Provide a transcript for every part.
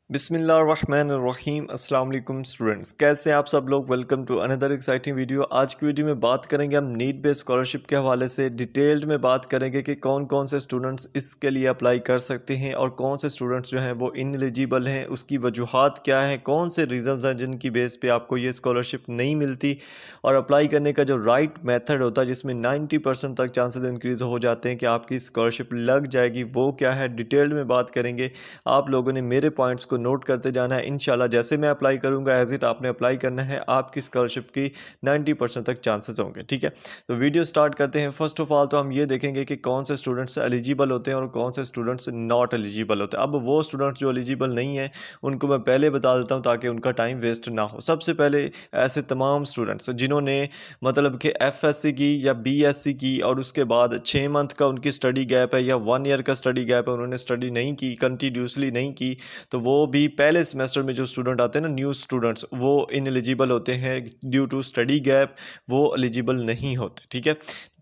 बिस्मिल्लाहिर्रहमानिर्रहीम अस्सलाम वालेकुम स्टूडेंट्स, कैसे हैं आप सब लोग। Welcome to another exciting video. आज की वीडियो में बात करेंगे हम नीट बेस्ड स्कॉलरशिप के हवाले से डिटेल्ड में बात करेंगे कि कौन कौन से स्टूडेंट्स इसके लिए अप्लाई कर सकते हैं और कौन से स्टूडेंट्स जो हैं वो इनएलिजिबल हैं, उसकी वजूहात क्या हैं, कौन से रीज़न्स हैं जिनकी बेस पे आपको ये स्कॉलरशिप नहीं मिलती और अप्लाई करने का जो राइट मेथड होता है जिसमें 90% तक चांसेस इंक्रीज़ हो जाते हैं कि आपकी स्कॉलरशिप लग जाएगी, वो क्या है डिटेल्ड में बात करेंगे। आप लोगों ने मेरे पॉइंट्स को नोट करते जाना है। इंशाल्लाह जैसे मैं अप्लाई करूंगा एज इट आपने अप्लाई करना है, आपकी स्कॉलरशिप की 90% तक चांसेस होंगे। ठीक है, तो वीडियो स्टार्ट करते हैं। फर्स्ट ऑफ ऑल तो हम ये देखेंगे कि कौन से स्टूडेंट्स एलिजिबल होते हैं और कौन से स्टूडेंट्स नॉट एलिजिबल होते हैं। अब वो स्टूडेंट्स जो एलिजिबल नहीं है उनको मैं पहले बता देता हूँ ताकि उनका टाइम वेस्ट ना हो। सबसे पहले ऐसे तमाम स्टूडेंट्स जिन्होंने मतलब कि एफएससी की या बीएससी की और उसके बाद 6 मंथ का उनकी स्टडी गैप है या 1 ईयर का स्टडी गैप है, उन्होंने स्टडी नहीं की, कंटिन्यूसली नहीं की, तो वो भी पहले सेमेस्टर में जो स्टूडेंट आते हैं ना, न्यू स्टूडेंट्स, वो इनएलिजिबल होते हैं ड्यू टू स्टडी गैप, वो एलिजिबल नहीं होते। ठीक है,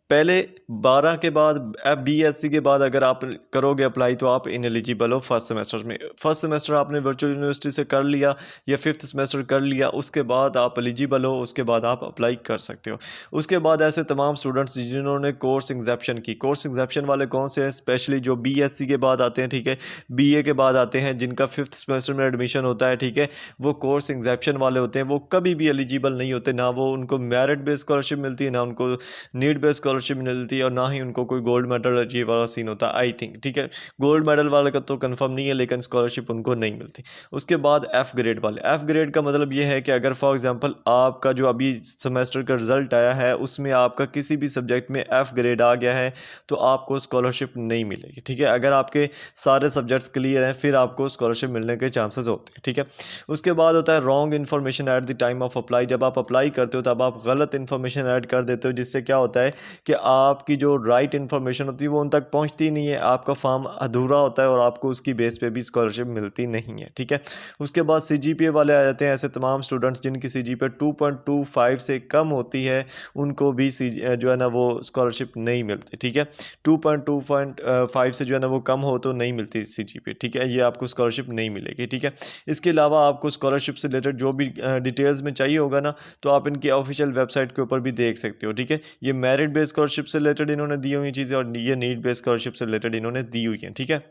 पहले 12 के बाद बीएससी के बाद अगर आप करोगे अप्लाई तो आप इनएलिजिबल हो फर्स्ट सेमेस्टर में। फर्स्ट सेमेस्टर आपने वर्चुअल यूनिवर्सिटी से कर लिया या फिफ्थ सेमेस्टर कर लिया, उसके बाद आप एलिजिबल हो, उसके बाद आप अप्लाई कर सकते हो। उसके बाद ऐसे तमाम स्टूडेंट्स जिन्होंने कोर्स एग्जेप्शन की, कोर्स एग्जेप्शन वाले कौन से हैं, स्पेशली जो बीएससी के बाद आते हैं, ठीक है, बीए के बाद आते हैं, जिनका फिफ्थ सेमेस्टर में एडमिशन होता है, ठीक है, वो कोर्स एग्जेप्शन वाले होते हैं, वो कभी भी एलिजिबल नहीं होते। ना वो उनको मेरिट बेस्ड स्कॉलरशिप मिलती है, ना उनको नीड बेस्ड स्कॉलरशिप मिलती है और ना ही उनको कोई गोल्ड मेडल ये वाला सीन होता है, आई थिंक। ठीक है, गोल्ड मेडल वाले का तो कंफर्म नहीं है लेकिन स्कॉलरशिप उनको नहीं मिलती। उसके बाद एफ ग्रेड वाले, एफ ग्रेड का मतलब ये है कि अगर फॉर एग्जांपल आपका जो अभी सेमेस्टर का रिजल्ट आया है उसमें आपका किसी भी सब्जेक्ट में एफ ग्रेड आ गया है तो आपको स्कॉलरशिप नहीं मिलेगी। ठीक है, अगर आपके सारे सब्जेक्ट्स क्लियर हैं फिर आपको स्कॉलरशिप मिलने के चांसेस होते हैं। ठीक है, उसके बाद होता है wrong information at the time of apply. जब आप अप्लाई करते हो तब आप गलत इन्फॉर्मेशन ऐड कर देते हो, जिससे क्या होता है कि आपकी जो राइट इन्फॉर्मेशन होती है वो उन तक पहुंचती नहीं है, आपका फॉर्म अधूरा होता है और आपको उसकी बेस पे भी स्कॉलरशिप मिलती नहीं है। ठीक है, उसके बाद सीजीपीए वाले आ जाते हैं। ऐसे तमाम स्टूडेंट्स जिनकी सीजीपीए 2.25 से कम होती है उनको भी जो है ना वो स्कॉलरशिप नहीं मिलती। ठीक है, 2.5 से जो है ना वो कम हो तो नहीं मिलती सीजीपीए। ठीक है, ये आपको स्कॉलरशिप नहीं मिलेगी। ठीक है, इसके अलावा आपको स्कॉलरशिप से रिलेटेड जो भी डिटेल्स में चाहिए होगा ना, तो आप इनकी ऑफिशियल वेबसाइट के ऊपर भी देख सकते हो। ठीक है, ये मेरिट बेस्ड स्कॉलरशिप से रिलेटेड इन्होंने दी हुई चीज़ें और ये नीड बेस्ड स्कॉलरशिप से रिलेटेड इन्होंने दी हुई हैं। ठीक है,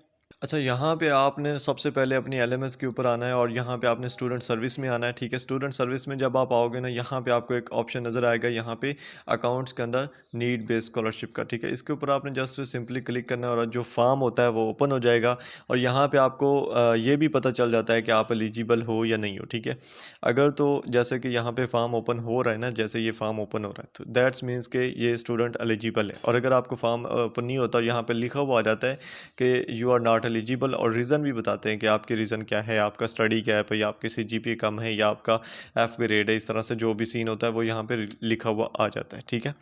अच्छा, यहाँ पे आपने सबसे पहले अपनी एलएमएस के ऊपर आना है और यहाँ पे आपने स्टूडेंट सर्विस में आना है। ठीक है, स्टूडेंट सर्विस में जब आप आओगे ना, यहाँ पे आपको एक ऑप्शन नज़र आएगा, यहाँ पे अकाउंट्स के अंदर नीड बेस्ड स्कॉलरशिप का। ठीक है, इसके ऊपर आपने जस्ट सिंपली क्लिक करना है और जो फॉर्म होता है वो ओपन हो जाएगा और यहाँ पे आपको ये भी पता चल जाता है कि आप एलिजिबल हो या नहीं हो। ठीक है, अगर तो जैसे कि यहाँ पे फॉर्म ओपन हो रहा है ना, जैसे ये फॉर्म ओपन हो रहा है तो दैट्स मीन्स के ये स्टूडेंट एलिजिबल है। और अगर आपको फॉर्म ओपन नहीं होता और यहाँ पे लिखा हुआ आ जाता है कि यू आर नॉट एलिजिबल और रीज़न भी बताते हैं कि आपके रीज़न क्या है, आपका स्टडी गैप है या आपकी सीजीपीए कम है या आपका एफ ग्रेड है, इस तरह से जो भी सीन होता है वो यहाँ पे लिखा हुआ आ जाता है। ठीक है,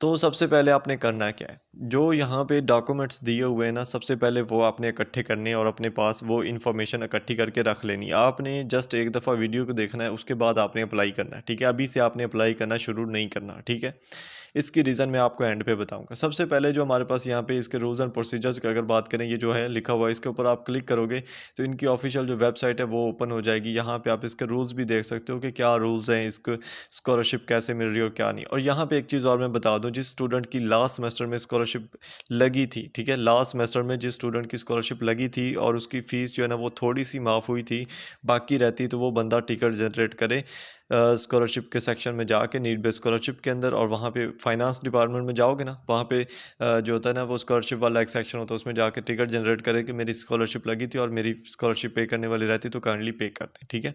तो सबसे पहले आपने करना क्या है, जो यहाँ पे डॉक्यूमेंट्स दिए हुए हैं ना, सबसे पहले वो आपने इकट्ठे करने हैं और अपने पास वो इन्फॉर्मेशन इकट्ठी करके रख लेनी है। आपने जस्ट एक दफ़ा वीडियो को देखना है, उसके बाद आपने अप्लाई करना है। ठीक है, अभी से आपने अप्लाई करना शुरू नहीं करना। ठीक है, इसकी रीज़न मैं आपको एंड पे बताऊंगा। सबसे पहले जो हमारे पास यहाँ पे इसके रूल्स एंड प्रोसीजर्स की अगर बात करें, ये जो है लिखा हुआ है, इसके ऊपर आप क्लिक करोगे तो इनकी ऑफिशियल जो वेबसाइट है वो ओपन हो जाएगी। यहाँ पे आप इसके रूल्स भी देख सकते हो कि क्या रूल्स हैं, इसको स्कॉलरशिप कैसे मिल रही है और क्या नहीं। और यहाँ पे एक चीज़ और मैं बता दूँ, जिस स्टूडेंट की लास्ट सेमेस्टर में स्कॉलरशिप लगी थी, ठीक है, लास्ट सेमेस्टर में जिस स्टूडेंट की स्कॉलरशिप लगी थी और उसकी फ़ीस जो है ना वो थोड़ी सी माफ़ हुई थी, बाकी रहती, तो वो बंदा टिकट जनरेट करे स्कॉलरशिप के सेक्शन में जाके नीड बेस्ड स्कॉलरशिप के अंदर, और वहाँ पे फाइनेंस डिपार्टमेंट में जाओगे ना, वहाँ पे जो होता है ना वो स्कॉलरशिप वाला एक सेक्शन होता है, उसमें जाके टिकट जनरेट करे कि मेरी स्कॉलरशिप लगी थी और मेरी स्कॉलरशिप पे करने वाली रहती तो काइंडली पे करते। ठीक है,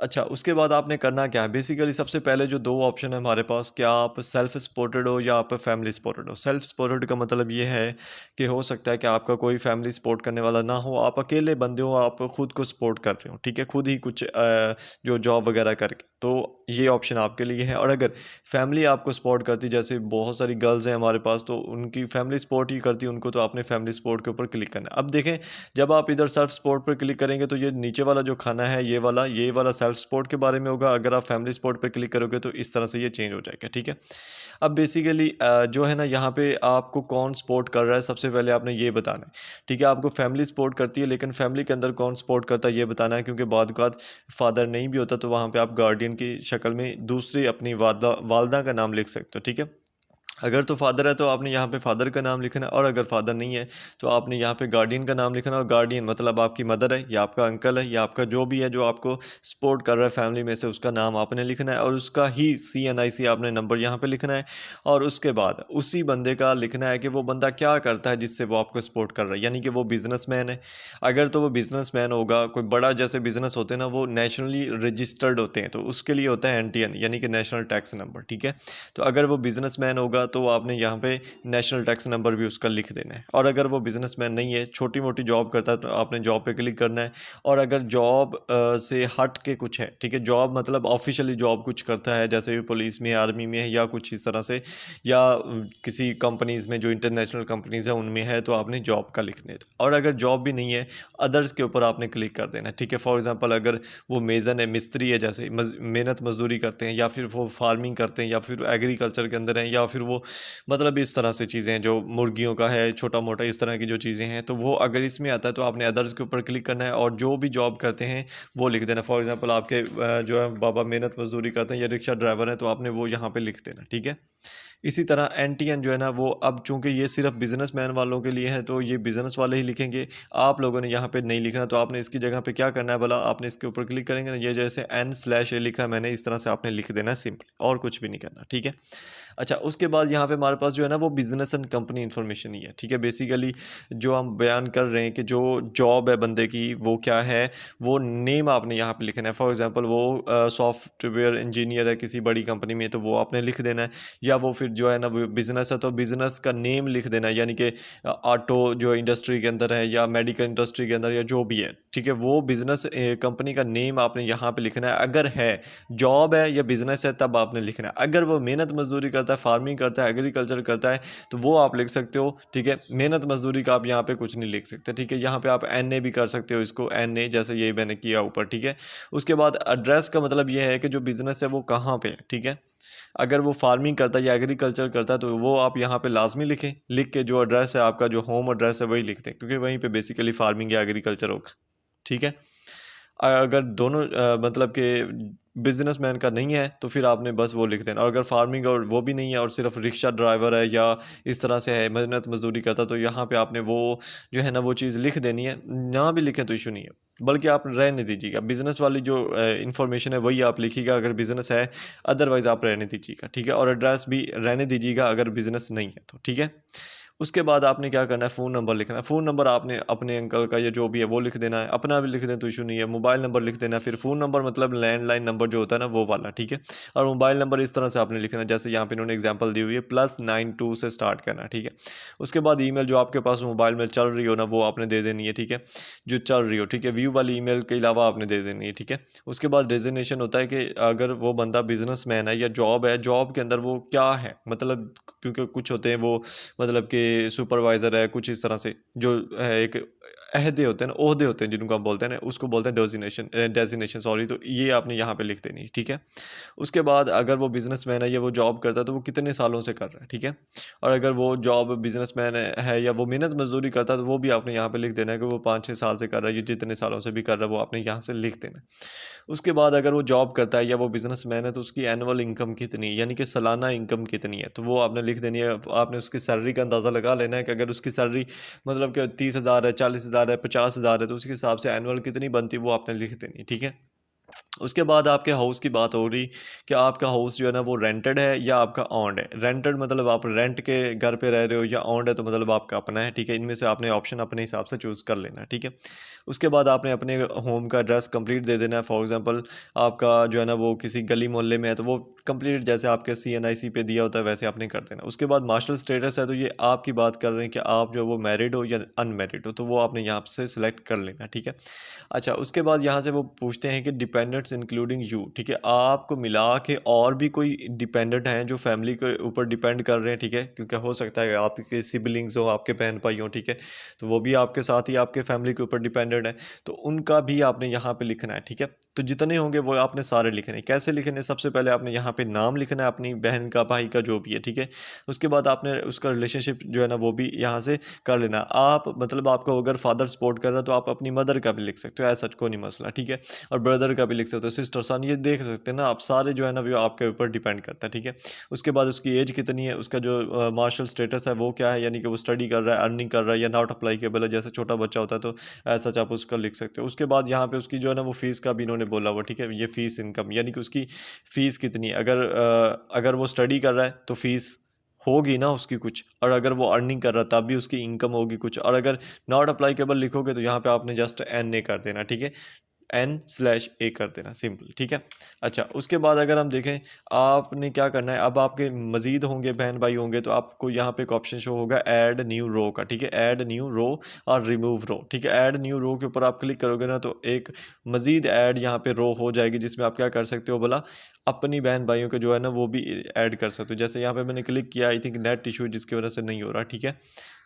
अच्छा, उसके बाद आपने करना क्या है, बेसिकली सबसे पहले जो दो ऑप्शन है हमारे पास, क्या आप सेल्फ सपोर्टेड हो या आप फैमिली सपोर्टेड हो। सेल्फ सपोर्टेड का मतलब ये है कि हो सकता है कि आपका कोई फैमिली सपोर्ट करने वाला ना हो, आप अकेले बंदे हो, आप खुद को सपोर्ट कर रहे हो। ठीक है, खुद ही कुछ जो जॉब वगैरह करके, तो ये ऑप्शन आपके लिए है। और अगर फैमिली आपको सपोर्ट करती, जैसे बहुत सारी गर्ल्स हैं हमारे पास तो उनकी फैमिली सपोर्ट ही करती है उनको, तो आपने फैमिली सपोर्ट के ऊपर क्लिक करना है। अब देखें, जब आप इधर सेल्फ सपोर्ट पर क्लिक करेंगे तो ये नीचे वाला जो खाना है, ये वाला सेल्फ सपोर्ट के बारे में होगा। अगर आप फैमिली सपोर्ट पे क्लिक करोगे तो इस तरह से ये चेंज हो जाएगा, ठीक है। अब बेसिकली जो है ना यहाँ पे आपको कौन सपोर्ट कर रहा है सबसे पहले आपने ये बताना है, ठीक है। आपको फैमिली सपोर्ट करती है लेकिन फैमिली के अंदर कौन सपोर्ट करता है ये बताना है, क्योंकि बाद बात फादर नहीं भी होता तो वहाँ पे आप गार्डियन की शक्ल में दूसरी अपनी वालदा का नाम लिख सकते हो, ठीक है। अगर तो फादर है तो आपने यहाँ पे फादर का नाम लिखना है, और अगर फादर नहीं है तो आपने यहाँ पे गार्डियन का नाम लिखना है। और गार्डियन मतलब आपकी मदर है या आपका अंकल है या आपका जो भी है जो आपको सपोर्ट कर रहा है फैमिली में से, उसका नाम आपने लिखना है और उसका ही CNIC आपने नंबर यहाँ पे लिखना है। और उसके बाद उसी बंदे का लिखना है कि वो बंदा क्या करता है जिससे वो आपको सपोर्ट कर रहा है, यानी कि वो बिजनेसमैन है। अगर तो वो बिजनेसमैन होगा, कोई बड़ा जैसे बिजनेस होते हैं ना, वो नेशनली रजिस्टर्ड होते हैं, तो उसके लिए होता है NTN यानी कि नेशनल टैक्स नंबर, ठीक है। तो अगर वो बिजनेसमैन होगा तो आपने यहाँ पे नेशनल टैक्स नंबर भी उसका लिख देना है। और अगर वो बिजनेसमैन नहीं है, छोटी मोटी जॉब करता है, तो आपने जॉब पे क्लिक करना है। और अगर जॉब से हट के कुछ है, ठीक है, जॉब मतलब ऑफिशियली जॉब कुछ करता है जैसे पुलिस में, आर्मी में है या कुछ इस तरह से, या किसी कंपनीज़ में जो इंटरनेशनल कंपनीज़ है उनमें है, तो आपने जॉब का लिखना है। और अगर जॉब भी नहीं है, अदर्स के ऊपर आपने क्लिक कर देना है, ठीक है। फॉर एग्जांपल अगर वो मेज़न है, मिस्त्री है, जैसे मेहनत मजदूरी करते हैं, या फिर वो फार्मिंग करते हैं, या फिर एग्रीकल्चर के अंदर हैं, या फिर वो मतलब इस तरह से चीज़ें जो मुर्गियों का है, छोटा मोटा इस तरह की जो चीज़ें हैं, तो वो अगर इसमें आता है तो आपने अदर्स के ऊपर क्लिक करना है और जो भी जॉब करते हैं वो लिख देना। फॉर एग्जांपल आपके जो है बाबा मेहनत मजदूरी करते हैं या रिक्शा ड्राइवर हैं, तो आपने वो यहाँ पे लिख देना, ठीक है। इसी तरह NTN जो है ना, वो अब चूंकि ये सिर्फ बिजनेसमैन वालों के लिए है तो ये बिजनेस वाले ही लिखेंगे। आप लोगों ने यहाँ पे नहीं लिखना, तो आपने इसकी जगह पे क्या करना है भला, आपने इसके ऊपर क्लिक करेंगे ना, ये जैसे N/A लिखा है मैंने, इस तरह से आपने लिख देना है सिंपल, और कुछ भी नहीं करना, ठीक है। अच्छा, उसके बाद यहाँ पे हमारे पास जो है ना वो बिजनेस एंड कंपनी इन्फॉर्मेशन ही है, ठीक है। बेसिकली जो हम बयान कर रहे हैं कि जो जॉब है बंदे की वो क्या है, वो नेम आपने यहाँ पे लिखना है। फॉर एग्जांपल वो सॉफ्टवेयर इंजीनियर है किसी बड़ी कंपनी में, तो वो आपने लिख देना है। या वो फिर जो है ना वो बिजनेस है तो बिजनेस का नेम लिख देना है, यानी कि ऑटो जो इंडस्ट्री के अंदर है या मेडिकल इंडस्ट्री के अंदर या जो भी है, ठीक है, वो बिजनेस कंपनी का नेम आपने यहाँ पे लिखना है। अगर है जॉब है या बिजनेस है तब आपने लिखना है। अगर वो मेहनत मजदूरी करता है, फार्मिंग करता है, एग्रीकल्चर करता है, तो वो आप लिख सकते हो, ठीक है। मेहनत मजदूरी का आप यहाँ पे कुछ नहीं लिख सकते, ठीक है। यहाँ पे आप NA भी कर सकते हो, इसको NA जैसे ये मैंने किया ऊपर, ठीक है। उसके बाद एड्रेस का मतलब ये है कि जो बिजनेस है वो कहाँ पे है, ठीक है। अगर वो फार्मिंग करता है या एग्रीकल्चर करता है तो वो आप यहाँ पे लाजमी लिखें, लिख के जो एड्रेस है आपका, जो होम एड्रेस है वही लिख दें, क्योंकि वहीं पे बेसिकली फार्मिंग या एग्रीकल्चर होगा, ठीक है। अगर दोनों मतलब कि बिजनेसमैन का नहीं है तो फिर आपने बस वो लिख देना। और अगर फार्मिंग और वो भी नहीं है और सिर्फ रिक्शा ड्राइवर है या इस तरह से है, मेहनत मजदूरी करता, तो यहाँ पे आपने वो जो है ना वो चीज़ लिख देनी है। ना भी लिखें तो इशू नहीं है, बल्कि आप रहने दीजिएगा। बिजनेस वाली जो इंफॉर्मेशन है वही आप लिखिएगा अगर बिजनेस है, अदरवाइज़ आप रहने दीजिएगा, ठीक है। और एड्रेस भी रहने दीजिएगा अगर बिजनेस नहीं है तो, ठीक है। उसके बाद आपने क्या करना है, फ़ोन नंबर लिखना है। फ़ोन नंबर आपने अपने अंकल का या जो भी है वो लिख देना है, अपना भी लिख दें तो इशू नहीं है। मोबाइल नंबर लिख देना है। फिर फ़ोन नंबर मतलब लैंडलाइन नंबर जो होता है ना वो वाला, ठीक है। और मोबाइल नंबर इस तरह से आपने लिखना है जैसे यहाँ पे इन्होंने एग्जांपल दी हुई है, +92 से स्टार्ट करना है, ठीक है। उसके बाद ईमेल जो आपके पास मोबाइल में चल रही हो ना वो आपने दे देनी है, ठीक है, जो चल रही हो, ठीक है। व्यू वाली ईमेल के अलावा आपने दे देनी है, ठीक है। उसके बाद डेजिग्नेशन होता है कि अगर वो बंदा बिजनेसमैन है या जॉब है, जॉब के अंदर वो क्या है, मतलब क्योंकि कुछ होते हैं वो मतलब कि सुपरवाइज़र है, कुछ इस तरह से जो है एक अहदे होते हैं ना, ओहदे होते हैं जिनको हम बोलते हैं ना, उसको बोलते हैं डेजिग्नेशन सॉरी, तो ये आपने यहाँ पे लिख देनी है, ठीक है। उसके बाद अगर वो बिजनेसमैन है या वो जॉब करता है तो वो कितने सालों से कर रहा है, ठीक है। और अगर वो जॉब बिजनेसमैन है या वो मेहनत मजदूरी करता है तो वो भी आपने यहाँ पे लिख देना है कि वो 5-6 साल से कर रहा है, या जितने सालों से भी कर रहा है वो आपने यहाँ से लिख देना है। उसके बाद अगर वो जॉब करता है या वो बिजनेसमैन है तो उसकी एनुअल इनकम कितनी है, यानी कि सालाना इनकम कितनी है, तो वो आपने लिख देनी है। आपने उसकी सैलरी का अंदाज़ा लगा लेना है कि अगर उसकी सैलरी मतलब कि 30,000 है, 40,000 है, 50,000 है, तो उसके हिसाब से एनुअल कितनी बनती है वो आपने लिख देनी है, ठीक है। उसके बाद आपके हाउस की बात हो रही कि आपका हाउस जो है ना वो रेंटेड है या आपका ओन्ड है। रेंटेड मतलब आप रेंट के घर पे रह रहे हो, या ओन्ड है तो मतलब आपका अपना है, ठीक है। इनमें से आपने ऑप्शन अपने हिसाब से चूज़ कर लेना है, ठीक है। उसके बाद आपने अपने होम का एड्रेस कंप्लीट दे देना है। फॉर एग्जांपल आपका जो है ना वो किसी गली मोहल्ले में है तो वो कंप्लीट जैसे आपके CNIC पे दिया होता है वैसे आपने कर देना। उसके बाद मार्शल स्टेटस है तो ये आपकी बात कर रहे हैं कि आप जो वो मैरिड हो या अनमैरिड हो, तो वो आपने यहाँ से सिलेक्ट कर लेना, ठीक है। अच्छा, उसके बाद यहाँ से वो पूछते हैं कि डिपेंडेंट्स इंक्लूडिंग यू, ठीक है, आपको मिला के और भी कोई डिपेंडेंट हैं जो फैमिली के ऊपर डिपेंड कर रहे हैं, ठीक है, क्योंकि हो सकता है आपके सिबलिंग्स हो, आपके बहन भाई हो, ठीक है, तो वो भी आपके साथ ही आपके फैमिली के ऊपर डिपेंडेंट है, तो उनका भी आपने यहाँ पे लिखना है, ठीक है। तो जितने होंगे वो आपने सारे लिखने हैं। कैसे लिखने? सबसे पहले आपने यहाँ पे नाम लिखना है अपनी बहन का, भाई का, जो भी है, ठीक है। उसके बाद आपने उसका रिलेशनशिप जो है ना वो भी यहाँ से कर लेना। आप मतलब आपको अगर फादर सपोर्ट कर रहा है तो आप अपनी मदर का भी लिख सकते हो, ऐसा कोई नहीं मसला, ठीक है। और ब्रदर का भी लिख सकते हो, सिस्टर, सन, ये देख सकते हैं ना आप, सारे जो है ना वो आपके ऊपर डिपेंड करता है, ठीक है। उसके बाद उसकी एज कितनी है, उसका जो मार्शल स्टेटस है वो क्या है, यानी कि वो स्टडी कर रहा है, अर्निंग कर रहा है या नॉट अप्लाईकेबल है, जैसे छोटा बच्चा होता है तो ऐसा आप उसका लिख सकते हो। उसके बाद यहाँ पे उसकी जो है ना वो फीस का भी इन्होंने बोला हुआ, ठीक है, ये फीस इनकम, यानी कि उसकी फ़ीस कितनी है। अगर वो स्टडी कर रहा है तो फीस होगी ना उसकी कुछ, और अगर वो अर्निंग कर रहा है तब भी उसकी इनकम होगी कुछ, और अगर नॉट अप्लाईकेबल लिखोगे तो यहाँ पे आपने जस्ट एन ए कर देना, ठीक है, n/a कर देना, सिंपल, ठीक है। अच्छा, उसके बाद अगर हम देखें आपने क्या करना है, अब आपके मज़ीद होंगे बहन भाई होंगे तो आपको यहाँ पे एक ऑप्शन शो होगा ऐड न्यू रो का, ठीक है, ऐड न्यू रो और रिमूव रो, ठीक है। ऐड न्यू रो के ऊपर आप क्लिक करोगे ना तो एक मज़ीद ऐड यहाँ पे रो हो जाएगी, जिसमें आप क्या कर सकते हो बोला, अपनी बहन भाइयों के जो है ना वो भी ऐड कर सकते हो। जैसे यहाँ पे मैंने क्लिक किया, आई थिंक नेट इशू जिसकी वजह से नहीं हो रहा, ठीक है,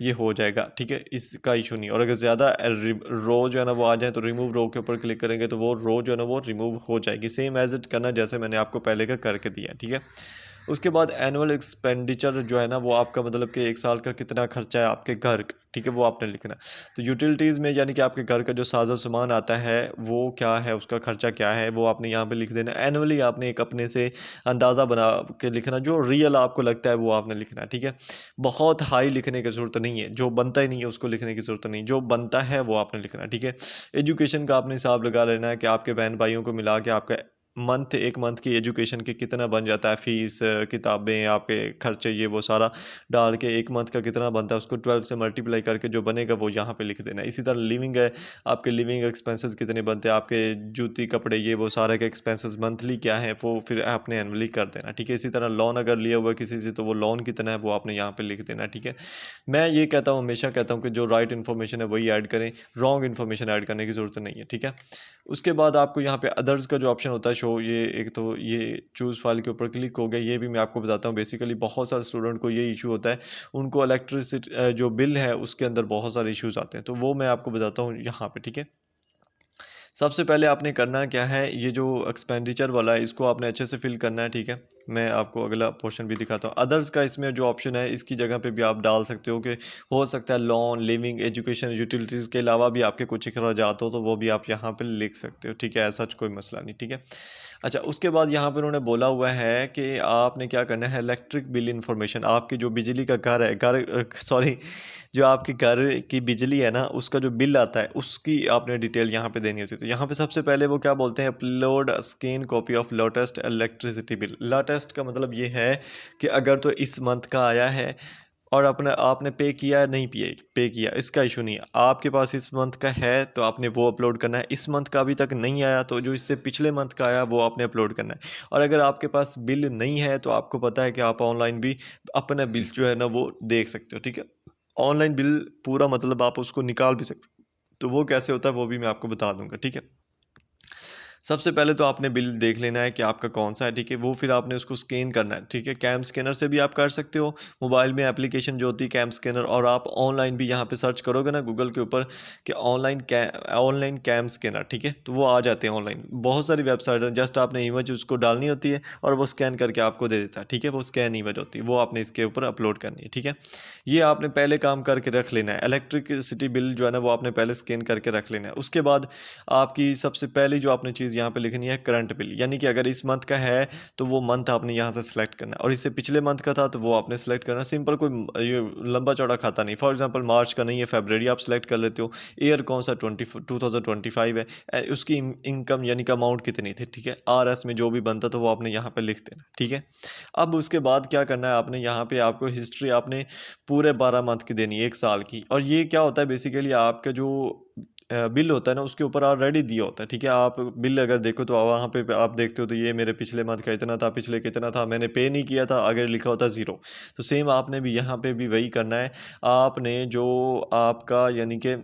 ये हो जाएगा, ठीक है, इसका इशू नहीं। और अगर ज़्यादा रो जो है ना वो आ जाए तो रिमूव रो के ऊपर क्लिक करेंगे तो वो रो जो है ना वो रिमूव हो जाएगी। सेम एज इट करना जैसे मैंने आपको पहले का करके दिया, ठीक है। उसके बाद एनुअल एक्सपेंडिचर जो है ना वो आपका मतलब कि 1 साल का कितना खर्चा है आपके घर का, ठीक है, वो आपने लिखना है। तो यूटिलिटीज़ में यानी कि आपके घर का जो साजो सामान आता है वो क्या है, उसका खर्चा क्या है, वो आपने यहाँ पे लिख देना। एनुअली आपने एक अपने से अंदाज़ा बना के लिखना, जो रियल आपको लगता है वो आपने लिखना है, ठीक है। बहुत हाई लिखने की ज़रूरत नहीं है, जो बनता ही नहीं है उसको लिखने की ज़रूरत नहीं, जो बनता है वो आपने लिखना है, ठीक है। एजुकेशन का आपने हिसाब लगा लेना है कि आपके बहन भाइयों को मिला के आपका एक मंथ की एजुकेशन की कितना बन जाता है, फ़ीस, किताबें, आपके खर्चे, ये वो सारा डाल के 1 मंथ का कितना बनता है, उसको 12 से मल्टीप्लाई करके जो बनेगा वो यहाँ पे लिख देना है। इसी तरह लिविंग है, आपके लिविंग एक्सपेंसेस कितने बनते हैं, आपके जूती, कपड़े, ये वो सारे के एक्सपेंसेस मंथली क्या है वो फिर आपने एनुअली कर देना, ठीक है। इसी तरह लोन अगर लिया हुआ है किसी से तो वो लोन कितना है वो आपने यहाँ पे लिख देना, ठीक है। मैं ये कहता हूँ, हमेशा कहता हूँ कि जो राइट इन्फॉर्मेशन है वही ऐड करें, रॉन्ग इन्फॉर्मेशन ऐड करने की ज़रूरत नहीं है, ठीक है। उसके बाद आपको यहाँ पे अदर्स का जो ऑप्शन होता है शो, ये एक तो ये चूज़ फाइल के ऊपर क्लिक हो गया, ये भी मैं आपको बताता हूँ। बेसिकली बहुत सारे स्टूडेंट को ये इशू होता है, उनको इलेक्ट्रिसिटी जो बिल है उसके अंदर बहुत सारे इश्यूज आते हैं, तो वो मैं आपको बताता हूँ यहाँ पे, ठीक है। सबसे पहले आपने करना क्या है, ये जो एक्सपेंडिचर वाला है इसको आपने अच्छे से फिल करना है, ठीक है। मैं आपको अगला पोर्शन भी दिखाता हूँ। अदर्स का इसमें जो ऑप्शन है इसकी जगह पे भी आप डाल सकते हो कि हो सकता है लोन, लिविंग, एजुकेशन, यूटिलिटीज़ के अलावा भी आपके कुछ अखराजात हो तो वो भी आप यहाँ पे लिख सकते हो, ठीक है, ऐसा कोई मसला नहीं, ठीक है। अच्छा, उसके बाद यहाँ पे उन्होंने बोला हुआ है कि आपने क्या करना है, इलेक्ट्रिक बिल इंफॉर्मेशन, आपकी जो बिजली का घर है, सॉरी, जो आपके घर की बिजली है ना उसका जो बिल आता है उसकी आपने डिटेल यहाँ पे देनी होती है। तो यहाँ पे सबसे पहले वो क्या बोलते हैं, upload scan copy of latest electricity bill. Latest का मतलब ये है कि अगर तो इस मंथ का आया है और अपने आपने पे किया, नहीं पे किया, इसका इशू नहीं है, आपके पास इस मंथ का है तो आपने वो अपलोड करना है। इस मंथ का अभी तक नहीं आया तो जो इससे पिछले मंथ का आया वो आपने अपलोड करना है। और अगर आपके पास बिल नहीं है तो आपको पता है कि आप ऑनलाइन भी अपना बिल जो है ना वो देख सकते हो, ठीक है। ऑनलाइन बिल पूरा मतलब आप उसको निकाल भी सकते, तो वो कैसे होता है वो भी मैं आपको बता दूंगा, ठीक है। सबसे पहले तो आपने बिल देख लेना है कि आपका कौन सा है, ठीक है, वो फिर आपने उसको स्कैन करना है, ठीक है। कैम स्कैनर से भी आप कर सकते हो, मोबाइल में एप्लीकेशन जो होती है कैम स्कैनर, और आप ऑनलाइन भी यहाँ पे सर्च करोगे ना गूगल के ऊपर कि ऑनलाइन कैम स्कैनर, ठीक है, तो वो आ जाते हैं ऑनलाइन, बहुत सारी वेबसाइट है, जस्ट आपने इमेज उसको डालनी होती है और वो स्कैन करके आपको दे देता है, ठीक है। वो स्कैन इमेज होती है, वो आपने इसके ऊपर अपलोड करनी है, ठीक है। ये आपने पहले काम करके रख लेना है। इलेक्ट्रिसिटी बिल जो है ना वो आपने पहले स्कैन करके रख लेना है। उसके बाद आपकी सबसे पहली जो आपने चीज़ यहाँ पे लिखनी है करंट बिल, यानी कि अगर इस मंथ का है तो वो मंथ आपने यहाँ से सिलेक्ट करना है, और इससे पिछले मंथ का था तो वो आपने सेलेक्ट करना। सिंपल, कोई ये लंबा चौड़ा खाता नहीं। फॉर एग्जांपल मार्च का नहीं है, फरवरी आप सेलेक्ट कर लेते हो। ईयर कौन सा, 2025 है, उसकी इनकम यानी कि अमाउंट कितनी थी, ठीक है। RS में जो भी बनता तो वो आपने यहाँ पे लिख देना, ठीक है। अब उसके बाद क्या करना है आपने, यहाँ पे आपको हिस्ट्री आपने पूरे 12 मंथ की देनी है, 1 साल की। और ये क्या होता है बेसिकली, आपका जो बिल होता है ना उसके ऊपर ऑलरेडी दिया होता है, ठीक है। आप बिल अगर देखो तो वहाँ पे आप देखते हो तो ये मेरे पिछले मंथ का इतना था, पिछले कितना था, मैंने पे नहीं किया था, अगर लिखा होता 0। तो सेम आपने भी यहाँ पे भी वही करना है। आपने जो आपका यानी कि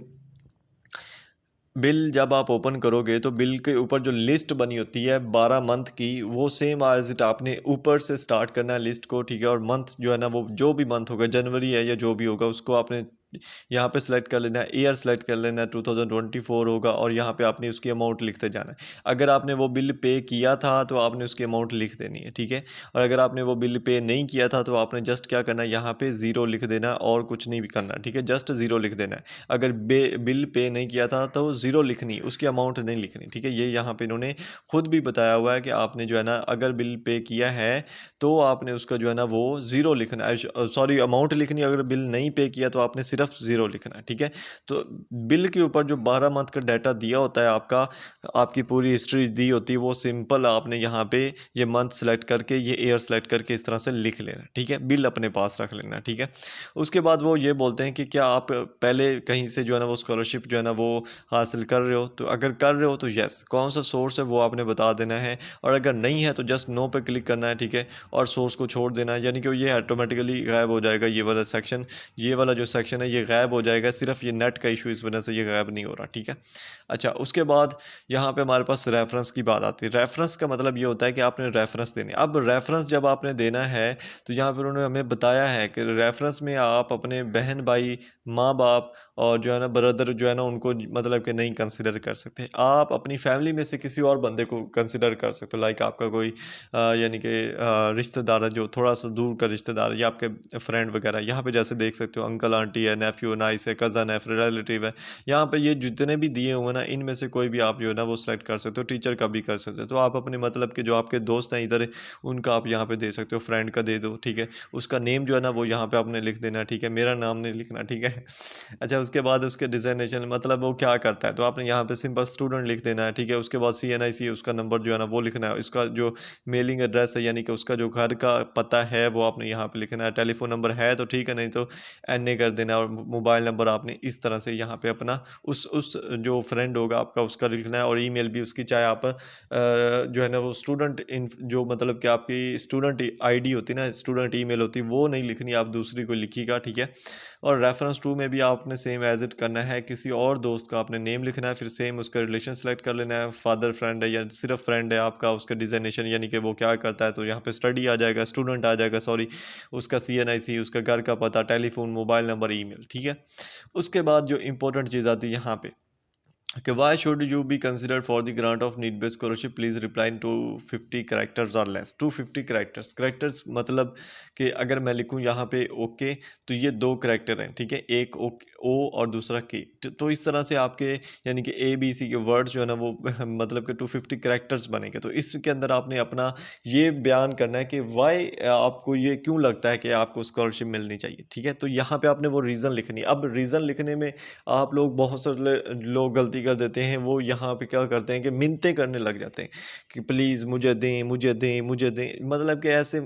बिल जब आप ओपन करोगे तो बिल के ऊपर जो लिस्ट बनी होती है 12 मंथ की, वो सेम एज इट आपने ऊपर से स्टार्ट करना है लिस्ट को, ठीक है। और मंथ जो है ना, वो जो भी मंथ होगा, जनवरी है या जो भी होगा, उसको आपने यहाँ पे सेलेक्ट कर लेना है, ईयर सेलेक्ट कर लेना है, 2024 होगा, और यहाँ पे आपने उसकी अमाउंट लिखते जाना है। अगर आपने वो बिल पे किया था तो आपने उसकी अमाउंट लिख देनी है, ठीक है। और अगर आपने वो बिल पे नहीं किया था तो आपने जस्ट क्या करना है, यहाँ पे ज़ीरो लिख देना है, और कुछ नहीं भी करना, ठीक है, जस्ट ज़ीरो लिख देना है। अगर बिल पे नहीं किया था तो ज़ीरो लिखनी, उसकी अमाउंट नहीं लिखनी, ठीक है। ये यहाँ पे इन्होंने खुद भी बताया हुआ है कि आपने जो है ना, अगर बिल पे किया है तो आपने उसका जो है ना वो ज़ीरो लिखना है, सॉरी अमाउंट लिखनी है। अगर बिल नहीं पे किया तो आपने सिर्फ ज़ीरो लिखना है, ठीक है। तो बिल के ऊपर जो 12 मंथ का डाटा दिया होता है आपका, आपकी पूरी हिस्ट्री दी होती है, वो सिंपल आपने यहाँ पे ये मंथ सेलेक्ट करके, ये ईयर सेलेक्ट करके इस तरह से लिख लेना, ठीक है। बिल अपने पास रख लेना, ठीक है। उसके बाद वो ये बोलते हैं कि क्या आप पहले कहीं से जो है ना वो स्कॉलरशिप जो है ना वो हासिल कर रहे हो, तो अगर कर रहे हो तो यस, कौन सा सोर्स है वो आपने बता देना है। और अगर नहीं है तो जस्ट नो पे क्लिक करना है, ठीक है, और सोर्स को छोड़ देना है, यानी कि ये ऑटोमेटिकली गायब हो जाएगा। ये वाला सेक्शन, ये वाला जो सेक्शन है ये गायब हो जाएगा, सिर्फ ये नेट का इशू इस वजह से ये गायब नहीं हो रहा, ठीक है। अच्छा, उसके बाद यहाँ पे हमारे पास रेफरेंस की बात आती है। रेफरेंस का मतलब ये होता है कि आपने रेफरेंस देने, अब रेफरेंस जब आपने देना है तो यहाँ पर उन्होंने हमें बताया है कि रेफरेंस में आप अपने बहन भाई, माँ बाप और जो है ना ब्रदर जो है ना, उनको मतलब कि नहीं कंसिडर कर सकते। आप अपनी फैमिली में से किसी और बंदे को कंसिडर कर सकते हो, लाइक आपका कोई यानी कि रिश्तेदार है, जो थोड़ा सा दूर का रिश्तेदार है, या आपके फ्रेंड वगैरह। यहाँ पे जैसे देख सकते हो, अंकल आंटी है, नेफ्यू नाइस है, कज़न है, रिलेटिव है। यहाँ पे ये जितने भी दिए हुए ना, इनमें से कोई भी आप जो है ना वो सेलेक्ट कर सकते हो, टीचर का भी कर सकते हो। तो आप अपने मतलब के जो आपके दोस्त हैं इधर, उनका आप यहाँ पे दे सकते हो, फ्रेंड का दे दो, ठीक है। उसका नेम जो है ना वो यहाँ पे आपने लिख देना, ठीक है, मेरा नाम नहीं लिखना, ठीक है। अच्छा, उसके बाद उसके डिज़ाइनेशन मतलब वो क्या करता है, तो आपने यहाँ पे सिंपल स्टूडेंट लिख देना है, ठीक है। उसके बाद CNIC उसका नंबर जो है ना वो लिखना है, इसका जो मेलिंग एड्रेस है, यानी कि उसका जो घर का पता है वो आपने यहाँ पे लिखना है। टेलीफोन नंबर है तो ठीक है, नहीं तो NA कर देना है। और मोबाइल नंबर आपने इस तरह से यहाँ पे अपना उस जो फ्रेंड होगा आपका उसका लिखना है। और ईमेल भी उसकी, चाहे आप जो है ना वो स्टूडेंट इन जो मतलब कि आपकी स्टूडेंट ID होती है ना, स्टूडेंट ईमेल होती है, वो नहीं लिखनी, आप दूसरी को लिखिएगा, ठीक है। और रेफरेंस टू में भी आपने सेम एज इट करना है, किसी और दोस्त का आपने नेम लिखना है, फिर सेम उसका रिलेशन सेलेक्ट कर लेना है, फादर फ्रेंड है या सिर्फ फ्रेंड है आपका, उसका डिजाइनेशन यानी कि वो क्या करता है, तो यहाँ पे स्टडी आ जाएगा, स्टूडेंट आ जाएगा, सॉरी, उसका CNIC, उसका घर का पता, टेलीफोन, मोबाइल नंबर, ईमेल, ठीक है। उसके बाद जो इंपॉर्टेंट चीज़ आती है यहाँ पे कि why should you be considered for the grant of need based scholarship, please reply in 250 characters और लेस। 250 कैरेक्टर्स मतलब कि अगर मैं लिखूं यहाँ पे ओके, तो ये दो कैरेक्टर हैं, ठीक है, एक O और दूसरा K। तो इस तरह से आपके यानी कि ABC के वर्ड्स जो है ना वो मतलब कि 250 कैरेक्टर्स बनेंगे। तो इसके अंदर आपने अपना ये बयान करना है कि वाई आपको ये क्यों लगता है कि आपको स्कॉलरशिप मिलनी चाहिए, ठीक है। तो यहाँ पे आपने वो रीज़न लिखनी है। अब रीज़न लिखने में आप लोग, बहुत सारे लोग गलती कर देते हैं, वो यहाँ पे क्या करते हैं कि मिन्नतें करने लग जाते हैं कि प्लीज़ मुझे दें, मुझे दें, मुझे दें, मतलब कि ऐसे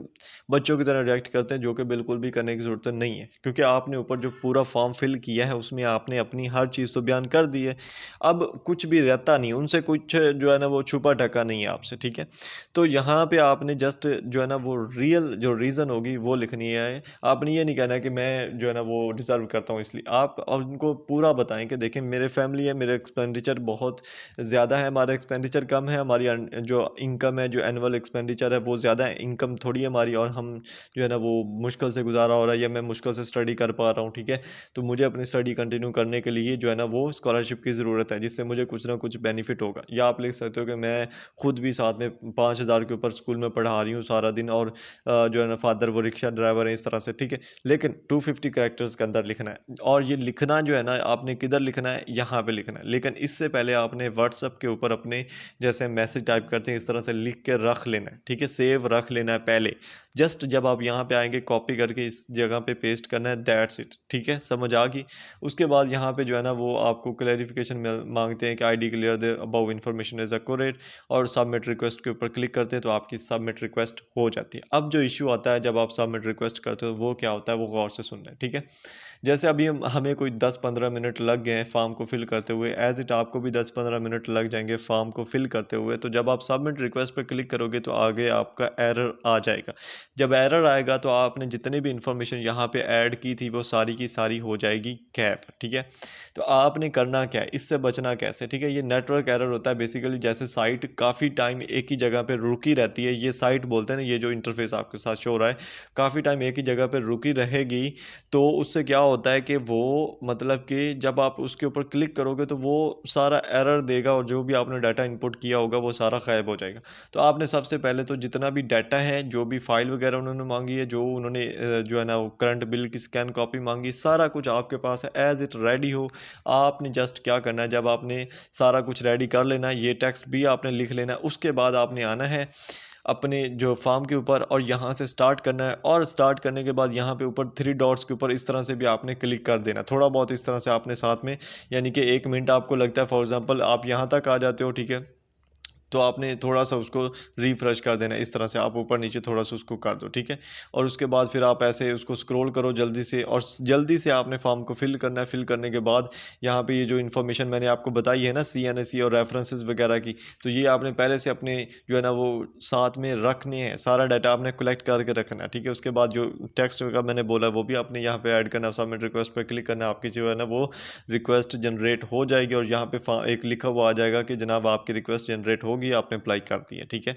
बच्चों की तरह रिएक्ट करते हैं, जो कि बिल्कुल भी करने की ज़रूरत नहीं है, क्योंकि आपने ऊपर जो पूरा फॉर्म फिल किया है उसमें आपने अपनी हर चीज़ तो बयान कर दी है। अब कुछ भी रहता नहीं, उनसे कुछ जो है ना वो छुपा ढका नहीं है आपसे, ठीक है। तो यहाँ पे आपने जस्ट जो है ना वो रियल जो रीज़न होगी वो लिखनी है। आपने ये नहीं कहना है कि मैं जो है ना वो डिज़र्व करता हूँ इसलिए। आप और उनको पूरा बताएं कि देखें मेरे फैमिली है, मेरे एक्सपेंडिचर बहुत ज़्यादा है, हमारा एक्सपेंडिचर कम है, हमारी जो इनकम है, जो एनुअल एक्सपेंडिचर है वो ज़्यादा है, इनकम थोड़ी है हमारी, और हम जो है ना वो मुश्किल से गुजारा हो रहा है, या मैं मुश्किल से स्टडी कर पा रहा हूँ, ठीक है। तो मुझे अपनी स्टडी कंटिन्यू करने के लिए जो है ना वो स्कॉलरशिप की ज़रूरत है, जिससे मुझे कुछ ना कुछ बेनिफिट होगा। या आप लिख सकते हो कि मैं खुद भी साथ में 5,000 के ऊपर स्कूल में पढ़ा रही हूँ सारा दिन, और जो है ना फादर वो रिक्शा ड्राइवर है, इस तरह से, ठीक है। लेकिन 250 कैरेक्टर्स के अंदर लिखना है। और ये लिखना जो है ना आपने किधर लिखना है, यहाँ पे लिखना है। लेकिन इससे पहले आपने व्हाट्सएप के ऊपर अपने जैसे मैसेज टाइप करते हैं इस तरह से लिख के रख लेना है, ठीक है, सेव रख लेना है पहले। जस्ट जब आप यहाँ पे आएंगे कॉपी करके इस जगह पे पेस्ट करना है, दैट्स इट, ठीक है, समझ आ गई। उसके बाद यहाँ पे जो है ना वो आपको क्लैरिफिकेशन मांगते हैं कि ID clear the above information is accurate, और सबमिट रिक्वेस्ट के ऊपर क्लिक करते हैं तो आपकी सबमिट रिक्वेस्ट हो जाती है। अब जो इशू आता है जब आप सबमिट रिक्वेस्ट करते हो वो क्या होता है, वो गौर से सुनना है, ठीक है। जैसे अभी हमें कोई 10-15 मिनट लग गए हैं फॉर्म को फिल करते हुए, एज एज़ इट आपको भी 10-15 मिनट लग जाएंगे फॉर्म को फिल करते हुए। तो जब आप सबमिट रिक्वेस्ट पर क्लिक करोगे तो आगे आपका एरर आ जाएगा। जब एरर आएगा तो आपने जितनी भी इंफॉर्मेशन यहाँ पे ऐड की थी वो सारी की सारी हो जाएगी कैप, ठीक है। तो आपने करना क्या है, इससे बचना कैसे, ठीक है। ये नेटवर्क एरर होता है बेसिकली, जैसे साइट काफ़ी टाइम एक ही जगह पे रुकी रहती है, ये साइट बोलते हैं ना, ये जो इंटरफेस आपके साथ शो हो रहा है काफ़ी टाइम एक ही जगह पे रुकी रहेगी। तो उससे क्या होता है कि वो मतलब कि जब आप उसके ऊपर क्लिक करोगे तो वो सारा एरर देगा और जो भी आपने डाटा इनपुट किया होगा वो सारा गायब हो जाएगा। तो आपने सबसे पहले तो जितना भी डाटा है, जो भी फाइल वगैरह उन्होंने मांगी है, जो उन्होंने जो है ना वो करंट बिल की स्कैन कॉपी मांगी, सारा कुछ आपके पास है, एज इट रेडी हो। आपने जस्ट क्या करना है, जब आपने सारा कुछ रेडी कर लेना है, ये टेक्स्ट भी आपने लिख लेना है, उसके बाद आपने आना है अपने जो फॉर्म के ऊपर और यहाँ से स्टार्ट करना है। और स्टार्ट करने के बाद यहाँ पे ऊपर 3 डॉट्स के ऊपर इस तरह से भी आपने क्लिक कर देना, थोड़ा बहुत इस तरह से आपने साथ में, यानी कि 1 मिनट आपको लगता है, फॉर एग्जांपल आप यहाँ तक आ जाते हो, ठीक है। तो आपने थोड़ा-सा उसको रिफ्रेश कर देना है, इस तरह से आप ऊपर-नीचे थोड़ा-सा उसको कर दो, ठीक है। और उसके बाद फिर आप ऐसे उसको स्क्रॉल करो जल्दी से, और जल्दी से आपने फॉर्म को फिल करना है। फिल करने के बाद यहाँ पे ये जो इन्फॉर्मेशन मैंने आपको बताई है ना, सीएनएसी और रेफरेंसेस वगैरह की, तो ये आपने पहले से अपने जो है ना वो साथ में रखने हैं, सारा डाटा आपने कलेक्ट करके रखना है, ठीक है। उसके बाद जो टेक्स्ट का मैंने बोला वो भी आपने यहाँ पे ऐड करना है, सबमिट रिक्वेस्ट पे क्लिक करना है, आपकी जो है ना वो रिक्वेस्ट जनरेट हो जाएगी और यहाँ पे एक लिखा हुआ आ जाएगा कि जनाब आपकी रिक्वेस्ट जनरेट होगी, आपने अप्लाई कर दी है, ठीक है।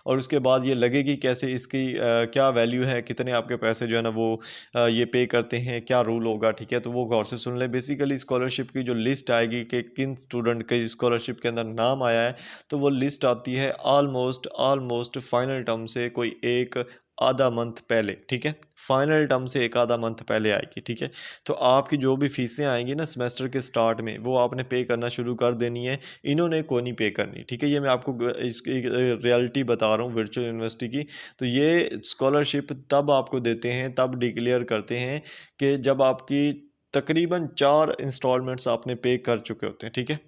और उसके बाद ये लगेगी कैसे, इसकी क्या वैल्यू है, कितने आपके पैसे जो है ना वो ये पे करते हैं, क्या रूल होगा, ठीक है। तो वो गौर से सुन ले। बेसिकली स्कॉलरशिप की जो लिस्ट आएगी कि किन स्टूडेंट के स्कॉलरशिप के अंदर नाम आया है, तो वो लिस्ट आती है ऑलमोस्ट ऑलमोस्ट फाइनल टर्म से कोई एक आधा मंथ पहले, ठीक है। फाइनल टर्म से एक आधा मंथ पहले आएगी, ठीक है। तो आपकी जो भी फीसें आएंगी ना सेमेस्टर के स्टार्ट में, वो आपने पे करना शुरू कर देनी है। इन्होंने कोई नहीं पे करनी, ठीक है। ये मैं आपको इसकी रियलिटी बता रहा हूँ वर्चुअल यूनिवर्सिटी की। तो ये स्कॉलरशिप तब आपको देते हैं, तब डिक्लेयर करते हैं कि जब आपकी तकरीबन 4 इंस्टॉलमेंट्स आपने पे कर चुके होते हैं, ठीक है।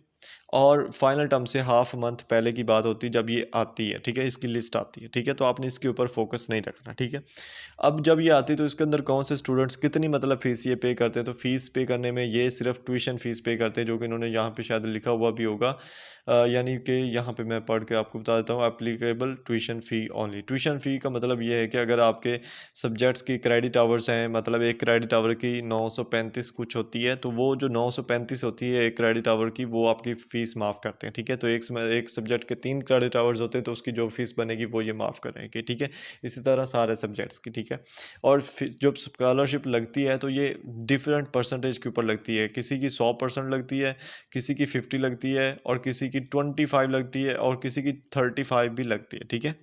और फाइनल टर्म से हाफ मंथ पहले की बात होती है जब ये आती है, ठीक है, इसकी लिस्ट आती है, ठीक है। तो आपने इसके ऊपर फोकस नहीं रखना, ठीक है। अब जब ये आती है तो इसके अंदर कौन से स्टूडेंट्स कितनी मतलब फ़ीस ये पे करते हैं, तो फ़ीस पे करने में ये सिर्फ ट्यूशन फ़ीस पे करते हैं, जो कि इन्होंने यहाँ पे शायद लिखा हुआ भी होगा। यानी कि यहाँ पे मैं पढ़ के आपको बता देता हूँ, applicable tuition fee only. Tuition fee का मतलब ये है कि अगर आपके सब्जेक्ट्स की क्रेडिट आवर्स हैं, मतलब एक क्रेडिट आवर की 935 कुछ होती है, तो वो जो 935 होती है एक क्रेडिट आवर की, वो आपकी फ़ीस माफ़ करते हैं, ठीक है। तो एक सब्जेक्ट के 3 क्रेडिट आवर्स होते हैं, तो उसकी जो फ़ीस बनेगी वो ये माफ़ करेंगे, ठीक है। इसी तरह सारे सब्जेक्ट्स की, ठीक है। और फिर जब स्कॉलरशिप लगती है तो ये डिफरेंट परसेंटेज के ऊपर लगती है, किसी की 100% लगती है, किसी की 50 लगती है, और किसी की 25 लगती है, और किसी की 35 भी लगती है, ठीक है।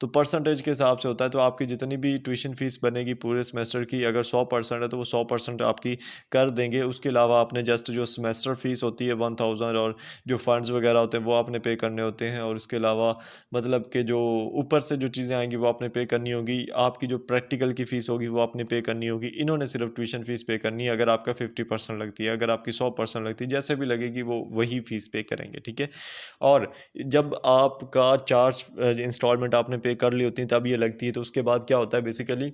तो परसेंटेज के हिसाब से होता है। तो आपकी जितनी भी ट्यूशन फीस बनेगी पूरे सेमेस्टर की, अगर 100% है तो वो 100% आपकी कर देंगे। उसके अलावा आपने जस्ट जो सेमेस्टर फीस होती है 1000, और जो फंड्स वगैरह होते हैं वो आपने पे करने होते हैं। और उसके अलावा मतलब कि जो ऊपर से जो चीज़ें आएंगी वो आपने पे करनी होगी। आपकी जो प्रैक्टिकल की फ़ीस होगी वो आपने पे करनी होगी। इन्होंने सिर्फ ट्यूशन फ़ीस पे करनी है। अगर आपका 50% लगती है, अगर आपकी 100% लगती है, जैसे भी लगेगी वो वही फ़ीस पे करेंगे, ठीक है। और जब आपका चार्ज इंस्टॉलमेंट आपने पे कर ली होती है तब ये लगती है। तो उसके बाद क्या होता है बेसिकली,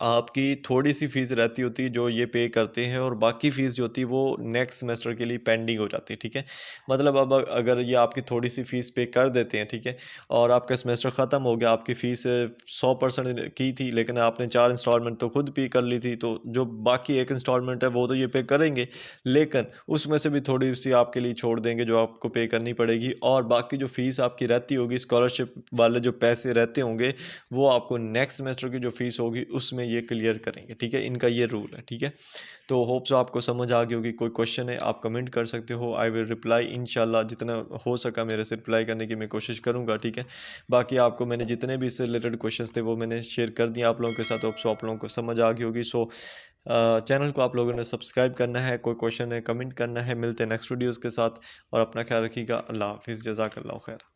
आपकी थोड़ी-सी फ़ीस रहती होती है जो ये पे करते हैं, और बाकी फ़ीस जो होती है वो नेक्स्ट सेमेस्टर के लिए पेंडिंग हो जाती है, ठीक है। मतलब अब अगर ये आपकी थोड़ी-सी फ़ीस पे कर देते हैं, ठीक है, और आपका सेमेस्टर ख़त्म हो गया, आपकी फ़ीस 100% की थी, लेकिन आपने 4 इंस्टॉलमेंट तो खुद पे कर ली थी, तो जो बाकी 1 इंस्टॉलमेंट है वो तो ये पे करेंगे, लेकिन उसमें से भी थोड़ी-सी आपके लिए छोड़ देंगे जो आपको पे करनी पड़ेगी। और बाकी जो फ़ीस आपकी रहती होगी, स्कॉलरशिप वाले जो पैसे रहते होंगे, वो आपको नेक्स्ट सेमेस्टर की जो फ़ीस होगी उसमें ये क्लियर करेंगे, ठीक है। इनका ये रूल है, ठीक है। तो होप सो आपको समझ आ गई होगी। कोई क्वेश्चन है आप कमेंट कर सकते हो, आई विल रिप्लाई इंशाल्लाह। जितना हो सका मेरे से रिप्लाई करने की मैं कोशिश करूँगा, ठीक है। बाकी आपको मैंने जितने भी इससे रिलेटेड क्वेश्चंस थे वो मैंने शेयर कर दिए आप लोगों के साथ। होप सो आप लोगों को समझ आ गई होगी। सो चैनल को आप लोगों ने सब्सक्राइब करना है, कोई क्वेश्चन है कमेंट करना है। मिलते हैं नेक्स्ट वीडियोज़ के साथ, और अपना ख्याल रखिएगा। अल्लाह हाफिज़, जज़ाकल्लाह खैर।